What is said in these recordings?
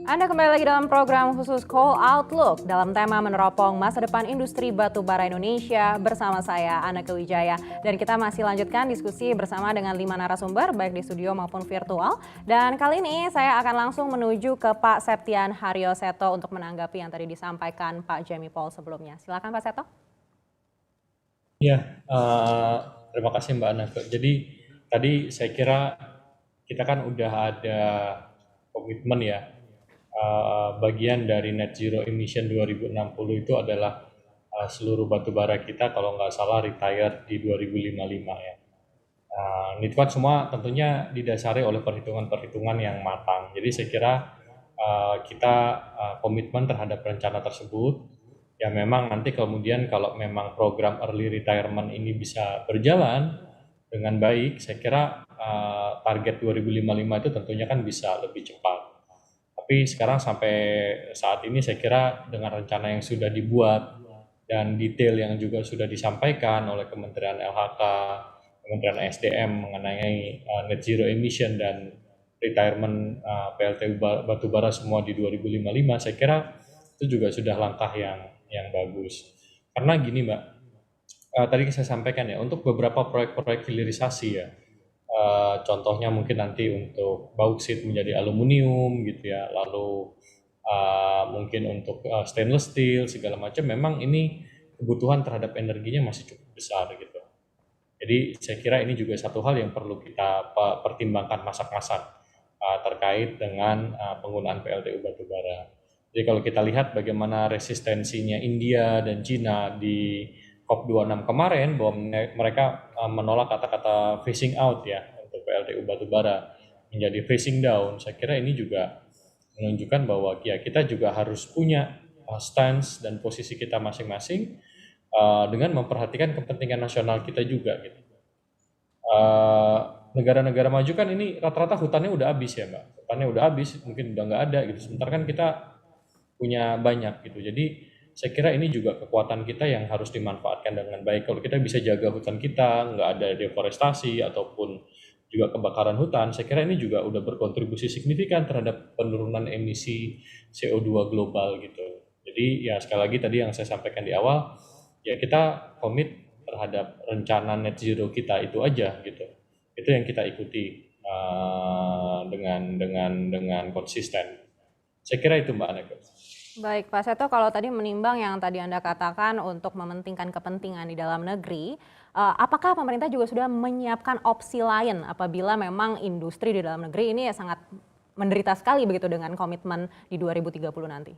Anda kembali lagi dalam program khusus Call Outlook dalam tema meneropong masa depan industri batu bara Indonesia bersama saya, Anneke Wijaya. Dan kita masih lanjutkan diskusi bersama dengan 5 narasumber baik di studio maupun virtual. Dan kali ini saya akan langsung menuju ke Pak Septian Haryoseto untuk menanggapi yang tadi disampaikan Pak Jamie Paul sebelumnya. Silakan Pak Seto. Ya, terima kasih Mbak Anake. Jadi tadi saya kira kita kan udah ada komitmen ya, bagian dari net zero emission 2060 itu adalah seluruh batu bara kita kalau nggak salah retire di 2055 ya. Itu kan semua tentunya didasari oleh perhitungan-perhitungan yang matang. Jadi saya kira kita komitmen terhadap rencana tersebut. Ya memang nanti kemudian kalau memang program early retirement ini bisa berjalan dengan baik, saya kira target 2055 itu tentunya kan bisa lebih cepat. Tapi sekarang sampai saat ini saya kira dengan rencana yang sudah dibuat dan detail yang juga sudah disampaikan oleh Kementerian LHK, Kementerian SDM mengenai net zero emission dan retirement PLTU batubara semua di 2055, saya kira itu juga sudah langkah yang bagus. Karena gini Mbak, tadi saya sampaikan ya, untuk beberapa proyek-proyek hilirisasi ya, contohnya mungkin nanti untuk bauksit menjadi aluminium gitu ya, lalu mungkin untuk stainless steel segala macam, memang ini kebutuhan terhadap energinya masih cukup besar gitu. Jadi saya kira ini juga satu hal yang perlu kita pertimbangkan masak-masak terkait dengan penggunaan PLTU batubara. Jadi kalau kita lihat bagaimana resistensinya India dan Cina di COP26 kemarin, bahwa mereka menolak kata-kata phasing out ya untuk PLTU batubara menjadi phasing down, saya kira ini juga menunjukkan bahwa ya kita juga harus punya stance dan posisi kita masing-masing dengan memperhatikan kepentingan nasional kita juga gitu. Negara-negara maju kan ini rata-rata hutannya udah habis ya Mbak, hutannya udah habis, mungkin udah nggak ada gitu. Sementara kan kita punya banyak gitu. Jadi saya kira ini juga kekuatan kita yang harus dimanfaatkan dengan baik. Kalau kita bisa jaga hutan kita, nggak ada deforestasi ataupun juga kebakaran hutan, saya kira ini juga udah berkontribusi signifikan terhadap penurunan emisi CO2 global gitu. Jadi ya sekali lagi tadi yang saya sampaikan di awal, ya kita komit terhadap rencana net zero kita itu aja gitu. Itu yang kita ikuti dengan konsisten. Saya kira itu Mbak Aneka. Baik Pak Seto, kalau tadi menimbang yang tadi Anda katakan untuk mementingkan kepentingan di dalam negeri, apakah pemerintah juga sudah menyiapkan opsi lain apabila memang industri di dalam negeri ini ya sangat menderita sekali begitu dengan komitmen di 2030 nanti?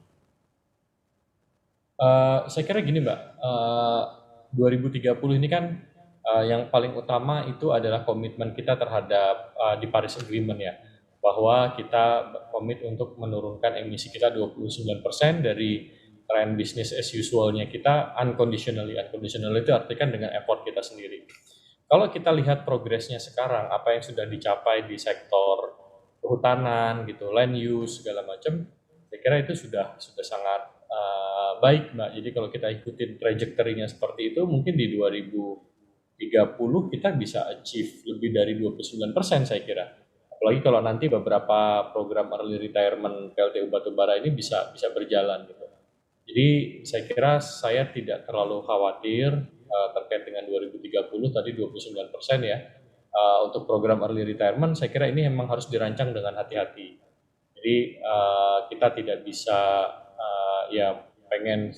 Saya kira gini Mbak, 2030 ini kan yang paling utama itu adalah komitmen kita terhadap di Paris Agreement ya, bahwa kita komit untuk menurunkan emisi kita 29% dari tren bisnis as usual-nya kita unconditionally. Unconditional itu artikan dengan effort kita sendiri. Kalau kita lihat progresnya sekarang, apa yang sudah dicapai di sektor kehutanan gitu, land use segala macam, saya kira itu sudah sangat baik Mbak. Jadi kalau kita ikutin trajektorinya seperti itu, mungkin di 2030 kita bisa achieve lebih dari 29% saya kira. Apalagi kalau nanti beberapa program early retirement PLTU batubara ini bisa berjalan gitu. Jadi saya kira saya tidak terlalu khawatir terkait dengan 2030 tadi 29% ya. Untuk program early retirement saya kira ini memang harus dirancang dengan hati-hati. Jadi kita tidak bisa ya pengen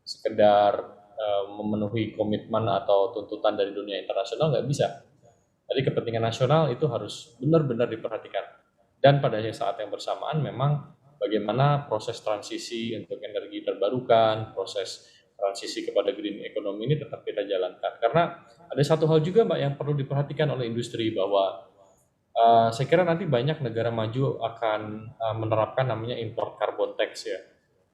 sekedar memenuhi komitmen atau tuntutan dari dunia internasional, nggak bisa. Jadi kepentingan nasional itu harus benar-benar diperhatikan. Dan pada saat yang bersamaan memang bagaimana proses transisi untuk energi terbarukan, proses transisi kepada green economy ini tetap kita jalankan. Karena ada satu hal juga Mbak yang perlu diperhatikan oleh industri, bahwa saya kira nanti banyak negara maju akan menerapkan namanya import carbon tax ya.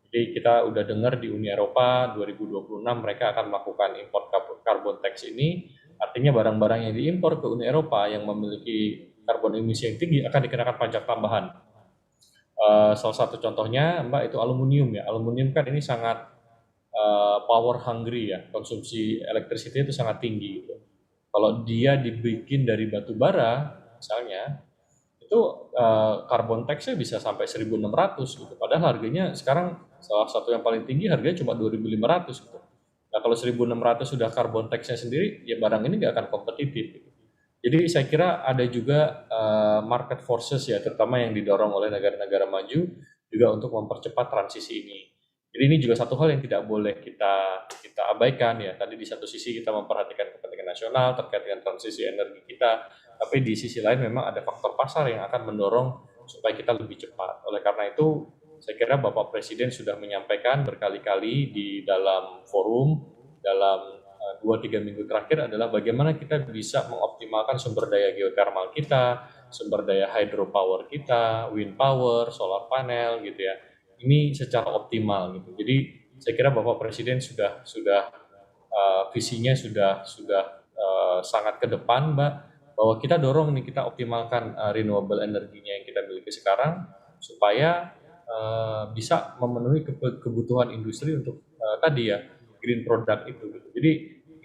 Jadi kita udah dengar di Uni Eropa 2026 mereka akan melakukan import carbon tax ini, artinya barang-barang yang diimpor ke Uni Eropa yang memiliki karbon emisi yang tinggi akan dikenakan pajak tambahan. Salah satu contohnya Mbak itu aluminium ya. Aluminium kan ini sangat power hungry ya, konsumsi elektrisiti itu sangat tinggi gitu. Kalau dia dibikin dari batu bara misalnya, itu carbon tax-nya bisa sampai 1.600 gitu. Padahal harganya sekarang salah satu yang paling tinggi harganya cuma 2.500 gitu. Nah kalau 1.600 sudah carbon tax-nya sendiri, ya barang ini nggak akan kompetitif gitu. Jadi saya kira ada juga market forces ya, terutama yang didorong oleh negara-negara maju juga untuk mempercepat transisi ini. Jadi ini juga satu hal yang tidak boleh kita abaikan ya. Tadi di satu sisi kita memperhatikan kepentingan nasional terkait dengan transisi energi kita, tapi di sisi lain memang ada faktor pasar yang akan mendorong supaya kita lebih cepat. Oleh karena itu, saya kira Bapak Presiden sudah menyampaikan berkali-kali di dalam forum, dalam 2-3 minggu terakhir adalah bagaimana kita bisa mengoptimalkan sumber daya geothermal kita, sumber daya hydropower kita, wind power, solar panel gitu ya. Ini secara optimal gitu. Jadi saya kira Bapak Presiden sudah visinya sudah sangat ke depan, Mbak, bahwa kita dorong nih, kita optimalkan renewable energinya yang kita miliki sekarang supaya bisa memenuhi kebutuhan industri untuk tadi ya green product itu gitu. Jadi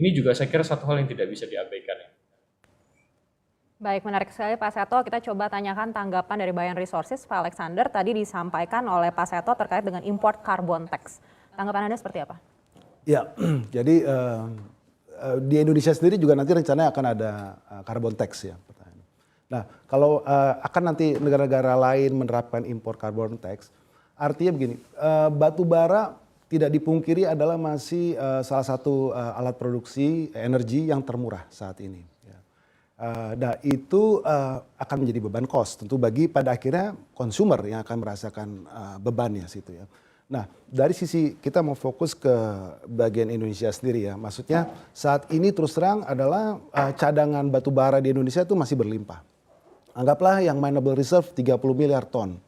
ini juga saya kira satu hal yang tidak bisa diabaikan ya. Baik, menarik sekali Pak Seto. Kita coba tanyakan tanggapan dari Bayan Resources, Pak Alexander. Tadi disampaikan oleh Pak Seto terkait dengan import carbon tax. Tanggapan Anda seperti apa? Ya, jadi di Indonesia sendiri juga nanti rencananya akan ada carbon tax ya. Nah, kalau akan nanti negara-negara lain menerapkan impor carbon tax, artinya begini, batu bara tidak dipungkiri adalah masih salah satu alat produksi energi yang termurah saat ini. Nah itu akan menjadi beban cost tentu bagi pada akhirnya konsumer yang akan merasakan bebannya situ ya. Nah dari sisi kita mau fokus ke bagian Indonesia sendiri ya, maksudnya saat ini terus terang adalah cadangan batu bara di Indonesia itu masih berlimpah. Anggaplah yang mineable reserve 30 miliar ton.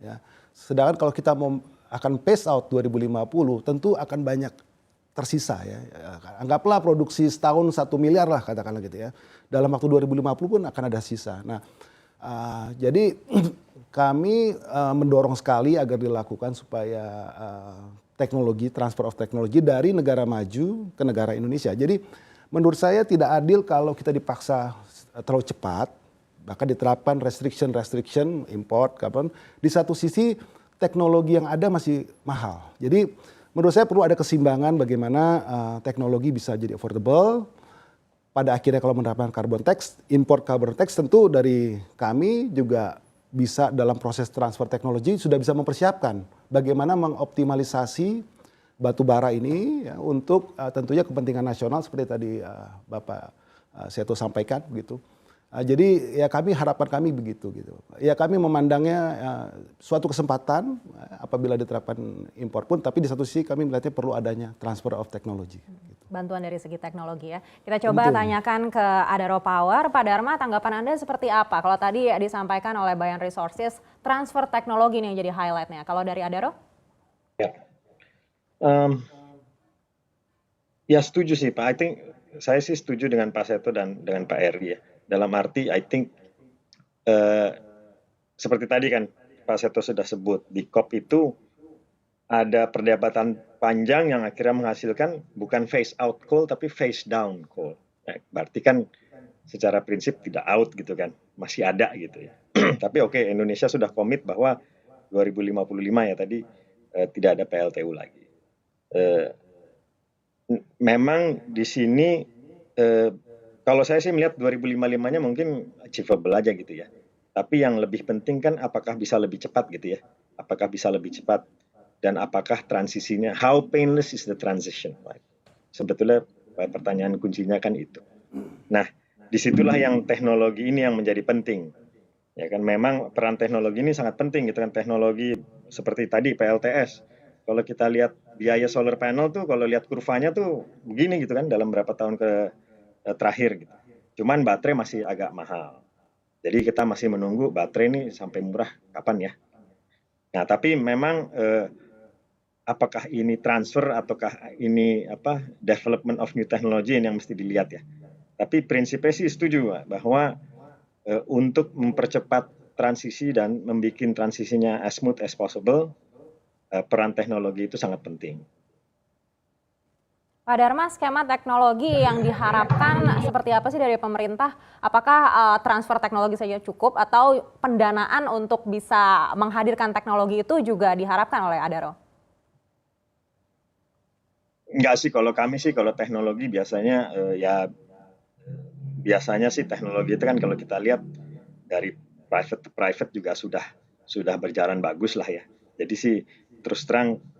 Ya. Sedangkan kalau kita mau akan pace out 2050 tentu akan banyak tersisa ya. Anggaplah produksi setahun 1 miliar lah katakanlah gitu ya. Dalam waktu 2050 pun akan ada sisa. Nah, jadi kami mendorong sekali agar dilakukan supaya teknologi, transfer of teknologi dari negara maju ke negara Indonesia. Jadi menurut saya tidak adil kalau kita dipaksa terlalu cepat, bahkan diterapkan restriction import carbon. Di satu sisi teknologi yang ada masih mahal. Jadi menurut saya perlu ada keseimbangan bagaimana teknologi bisa jadi affordable. Pada akhirnya kalau menerapkan carbon tax, import carbon tax tentu dari kami juga bisa dalam proses transfer teknologi sudah bisa mempersiapkan bagaimana mengoptimalisasi batu bara ini ya, untuk tentunya kepentingan nasional seperti tadi Bapak Seto sampaikan begitu. Jadi ya harapan kami begitu gitu. Ya kami memandangnya suatu kesempatan apabila diterapkan impor pun, tapi di satu sisi kami melihatnya perlu adanya transfer of technology. Gitu. Bantuan dari segi teknologi ya. Kita coba tanyakan ke Adaro Power. Pak Dharma, tanggapan Anda seperti apa? Kalau tadi disampaikan oleh Bayan Resources, transfer teknologi ini yang jadi highlightnya. Kalau dari Adaro? Ya, ya setuju sih Pak. Saya sih setuju dengan Pak Seto dan dengan Pak Eri ya. Dalam arti, seperti tadi kan Pak Seto sudah sebut, di COP itu ada perdebatan panjang yang akhirnya menghasilkan bukan phase out coal, tapi phase down coal. Nah, berarti kan secara prinsip tidak out gitu kan, masih ada gitu ya. Tapi oke, Indonesia sudah komit bahwa 2055 ya tadi tidak ada PLTU lagi. Memang di sini kalau saya sih melihat 2055-nya mungkin achievable aja gitu ya. Tapi yang lebih penting kan apakah bisa lebih cepat gitu ya. Apakah bisa lebih cepat dan apakah transisinya, how painless is the transition? Right? Sebetulnya pertanyaan kuncinya kan itu. Nah, disitulah yang teknologi ini yang menjadi penting. Ya kan memang peran teknologi ini sangat penting gitu kan, teknologi seperti tadi PLTS. Kalau kita lihat biaya solar panel tuh kalau lihat kurvanya tuh begini gitu kan dalam berapa tahun terakhir gitu. Cuman baterai masih agak mahal. Jadi kita masih menunggu baterai ini sampai murah kapan ya. Nah, tapi memang apakah ini transfer ataukah ini development of new technology yang mesti dilihat ya. Tapi prinsipnya sih setuju bahwa untuk mempercepat transisi dan membuat transisinya as smooth as possible, peran teknologi itu sangat penting. Pak Dharma, skema teknologi yang diharapkan seperti apa sih dari pemerintah? Apakah transfer teknologi saja cukup atau pendanaan untuk bisa menghadirkan teknologi itu juga diharapkan oleh Adaro? Enggak sih, kalau kami sih, kalau teknologi biasanya biasanya sih teknologi itu kan kalau kita lihat dari private to private juga sudah berjalan bagus lah ya. Jadi sih terus terang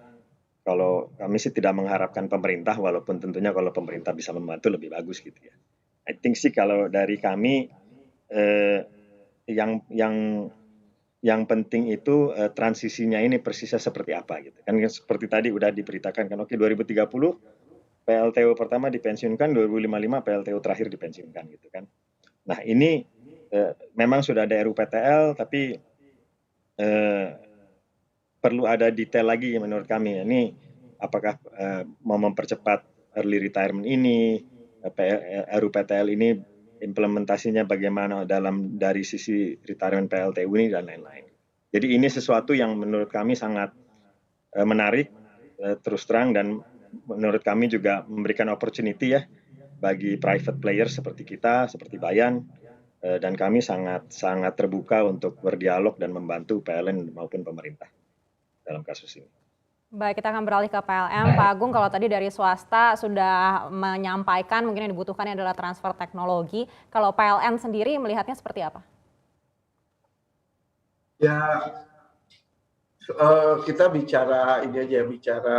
kalau kami sih tidak mengharapkan pemerintah, walaupun tentunya kalau pemerintah bisa membantu lebih bagus gitu ya. I think sih kalau dari kami eh, yang penting itu transisinya ini persisnya seperti apa gitu. Kan seperti tadi udah diberitakan kan, oke 2030 PLTU pertama dipensiunkan, 2055 PLTU terakhir dipensiunkan gitu kan. Nah ini memang sudah ada RUPTL, tapi perlu ada detail lagi menurut kami. Ini apakah mau mempercepat early retirement ini, RUPTL ini implementasinya bagaimana dari sisi retirement PLTU ini dan lain-lain. Jadi ini sesuatu yang menurut kami sangat menarik, terus terang, dan menurut kami juga memberikan opportunity ya bagi private player seperti kita, seperti Bayan, dan kami sangat terbuka untuk berdialog dan membantu PLN maupun pemerintah dalam kasus ini. Baik, kita akan beralih ke PLN. Pak Agung, kalau tadi dari swasta sudah menyampaikan mungkin yang dibutuhkan adalah transfer teknologi. Kalau PLN sendiri melihatnya seperti apa? Ya, kita bicara ini aja, bicara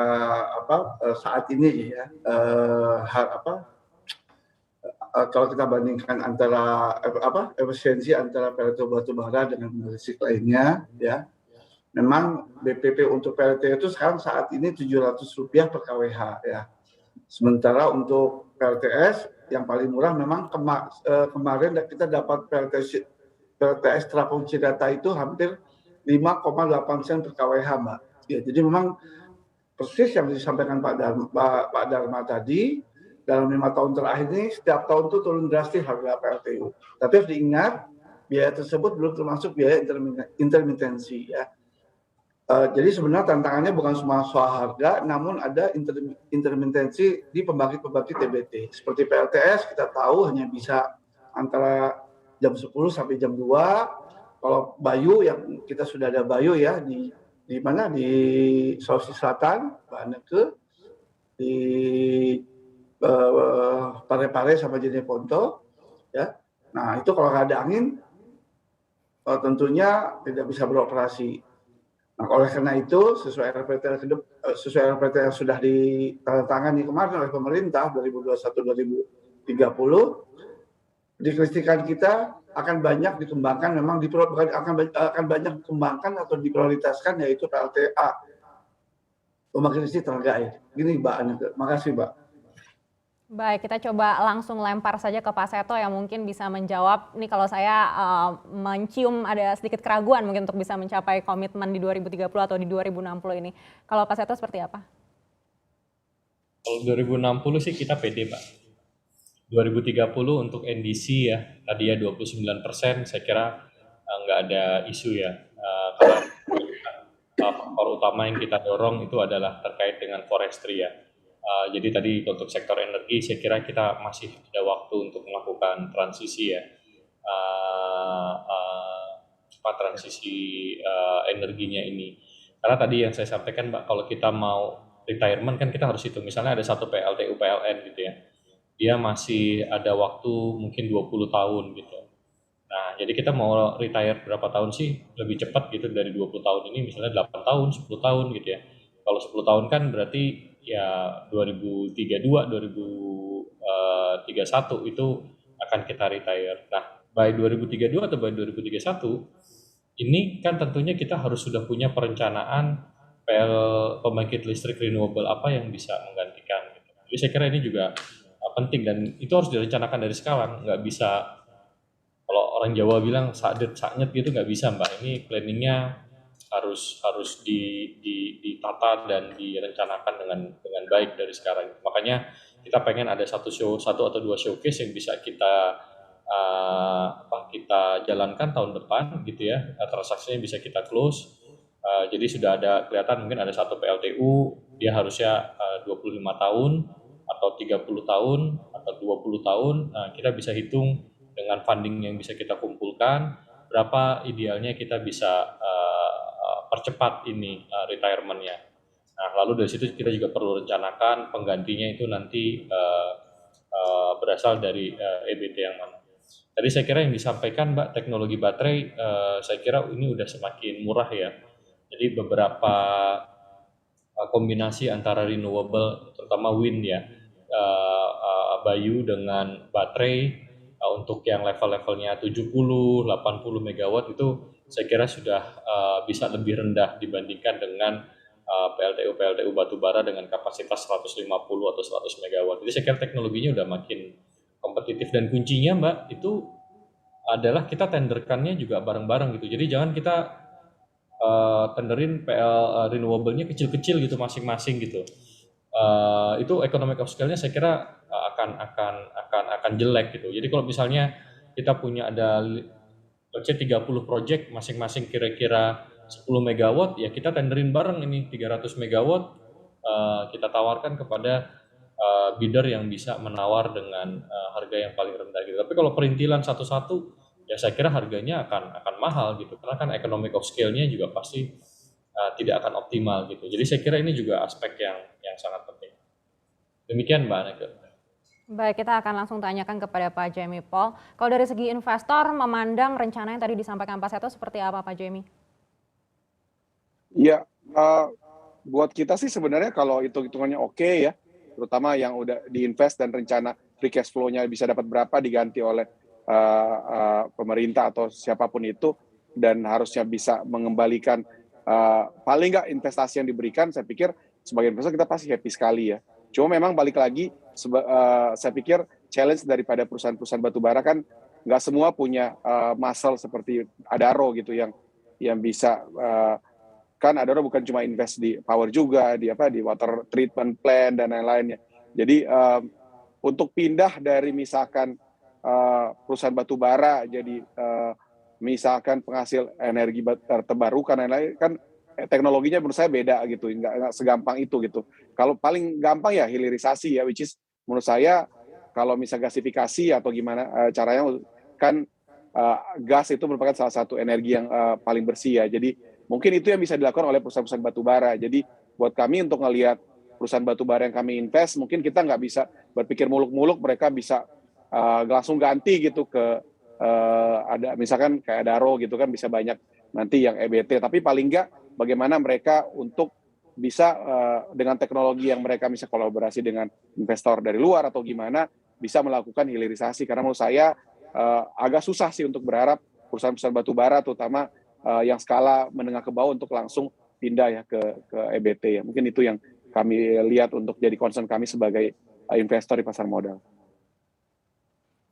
saat ini ya. Kalau kita bandingkan antara efisiensi antara PLTU batubara dengan listrik lainnya, ya. Memang BPP untuk PLTU itu sekarang saat ini Rp700 per kWh ya. Sementara untuk PLTS yang paling murah memang kemarin kita dapat PLTS Trapung Cidata itu hampir 5,8 sen per kWh, Mbak. Ya, jadi memang persis yang disampaikan Pak Dharma tadi, dalam 5 tahun terakhir ini setiap tahun itu turun drastis harga PLTU. Tapi harus diingat biaya tersebut belum termasuk biaya intermitensi ya. Jadi sebenarnya tantangannya bukan cuma soal harga, namun ada intermitensi di pembangkit-pembangkit TBT. Seperti PLTS kita tahu hanya bisa antara jam 10 sampai jam 2. Kalau Bayu yang kita sudah ada Bayu ya di mana di Sulawesi Selatan, Baneke, di Parepare sama Jeneponto ya. Nah, itu kalau nggak ada angin tentunya tidak bisa beroperasi. Nah, oleh karena itu, sesuai RPT yang sudah ditandatangani kemarin oleh pemerintah 2021-2030, kelistrikan kita akan banyak dikembangkan, memang akan banyak dikembangkan atau diprioritaskan, yaitu PLTA, pembangkit listrik tenaga air. Gini Mbak Anne, makasih Mbak. Baik, kita coba langsung lempar saja ke Pak Seto yang mungkin bisa menjawab. Ini kalau saya mencium ada sedikit keraguan mungkin untuk bisa mencapai komitmen di 2030 atau di 2060 ini. Kalau Pak Seto seperti apa? Kalau 2060 sih kita pede, Pak. 2030 untuk NDC ya, tadi ya 29%, saya kira nggak ada isu ya. Karena faktor utama yang kita dorong itu adalah terkait dengan forestry ya. Jadi tadi untuk sektor energi saya kira kita masih ada waktu untuk melakukan transisi ya, transisi energinya ini. Karena tadi yang saya sampaikan Mbak, kalau kita mau retirement kan kita harus hitung, misalnya ada satu PLTU PLN gitu ya, dia masih ada waktu mungkin 20 tahun gitu. Nah jadi kita mau retire berapa tahun sih lebih cepat gitu dari 20 tahun ini, misalnya 8 tahun, 10 tahun gitu ya. Kalau 10 tahun kan berarti ya 2032, 2031 itu akan kita retire. Nah, by 2032 atau by 2031 ini kan tentunya kita harus sudah punya perencanaan pembangkit listrik renewable apa yang bisa menggantikan gitu. Jadi saya kira ini juga penting dan itu harus direncanakan dari sekarang, nggak bisa kalau orang Jawa bilang sadet saknyet gitu, nggak bisa Mbak. Ini planningnya harus ditata dan direncanakan dengan baik dari sekarang. Makanya kita pengen ada satu atau dua showcase yang bisa kita jalankan tahun depan gitu ya. Transaksinya bisa kita close. Jadi sudah ada kelihatan mungkin ada satu PLTU, dia harusnya 25 tahun atau 30 tahun atau 20 tahun, nah kita bisa hitung dengan funding yang bisa kita kumpulkan, berapa idealnya kita bisa percepat ini retirement-nya. Nah, lalu dari situ kita juga perlu rencanakan penggantinya itu nanti berasal dari EBT yang mana. Tadi saya kira yang disampaikan Mbak, teknologi baterai, saya kira ini udah semakin murah ya. Jadi beberapa kombinasi antara renewable, terutama wind ya, Bayu dengan baterai untuk yang level-levelnya 70, 80 megawatt itu saya kira sudah bisa lebih rendah dibandingkan dengan PLTU batubara dengan kapasitas 150 atau 100 megawatt. Jadi saya kira teknologinya udah makin kompetitif, dan kuncinya Mbak itu adalah kita tenderkannya juga bareng-bareng gitu. Jadi jangan kita tenderin PL renewable-nya kecil-kecil gitu masing-masing gitu. Itu economic of scale-nya saya kira akan jelek gitu. Jadi kalau misalnya kita punya ada let's say 30 project masing-masing kira-kira 10 megawatt, ya kita tenderin bareng ini 300 megawatt, kita tawarkan kepada bidder yang bisa menawar dengan harga yang paling rendah gitu. Tapi kalau perintilan satu-satu, ya saya kira harganya akan mahal gitu, karena kan economic of scale-nya juga pasti tidak akan optimal gitu. Jadi saya kira ini juga aspek yang sangat penting. Demikian Mbak Aneke. Baik, kita akan langsung tanyakan kepada Pak Jamie Paul. Kalau dari segi investor memandang rencana yang tadi disampaikan Pak Seto seperti apa Pak Jamie? Ya, buat kita sih sebenarnya kalau hitung-hitungannya oke ya, terutama yang udah diinvest dan rencana free cash flow-nya bisa dapat berapa diganti oleh pemerintah atau siapapun itu, dan harusnya bisa mengembalikan paling nggak investasi yang diberikan, saya pikir sebagai investor kita pasti happy sekali ya. Cuma memang balik lagi, saya pikir challenge daripada perusahaan-perusahaan batubara kan nggak semua punya muscle seperti Adaro gitu yang bisa kan Adaro bukan cuma invest di power juga, di water treatment plant dan lain-lainnya. Jadi untuk pindah dari misalkan perusahaan batubara jadi misalkan penghasil energi terbarukan dan lain-lain, kan teknologinya menurut saya beda gitu, nggak segampang itu gitu. Kalau paling gampang ya hilirisasi ya, which is menurut saya kalau misal gasifikasi atau gimana caranya, kan gas itu merupakan salah satu energi yang paling bersih ya. Jadi mungkin itu yang bisa dilakukan oleh perusahaan-perusahaan batubara. Jadi buat kami untuk ngelihat perusahaan batubara yang kami invest, mungkin kita nggak bisa berpikir muluk-muluk mereka bisa langsung ganti gitu ke ada misalkan kayak Adaro gitu kan, bisa banyak nanti yang EBT. Tapi paling nggak bagaimana mereka untuk bisa dengan teknologi yang mereka bisa kolaborasi dengan investor dari luar atau gimana bisa melakukan hilirisasi. Karena menurut saya agak susah sih untuk berharap perusahaan-perusahaan batubara terutama yang skala menengah ke bawah untuk langsung pindah ya ke EBT ya. Mungkin itu yang kami lihat untuk jadi concern kami sebagai investor di pasar modal.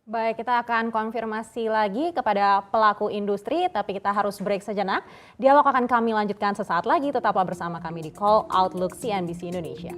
Baik, kita akan konfirmasi lagi kepada pelaku industri, tapi kita harus break sejenak. Dialog akan kami lanjutkan sesaat lagi, tetaplah bersama kami di Call Outlook CNBC Indonesia.